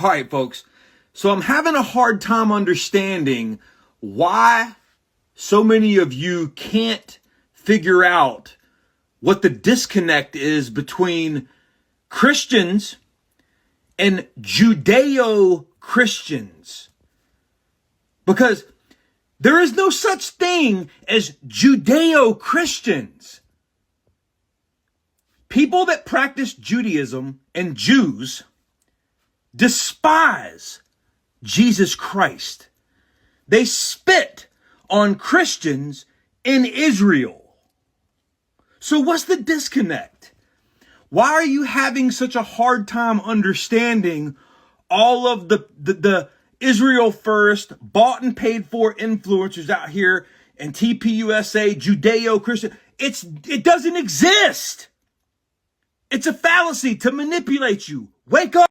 All right, folks. So I'm having a hard time understanding why so many of you can't figure out what the disconnect is between Christians and Judeo-Christians. Because there is no such thing as Judeo-Christians. People that practice Judaism and Jews despise Jesus Christ. They spit on Christians in Israel. So what's the disconnect? Why are you having such a hard time understanding all of the Israel first, bought and paid for influencers out here and TPUSA, Judeo-Christian? It doesn't exist. It's a fallacy to manipulate you. Wake up.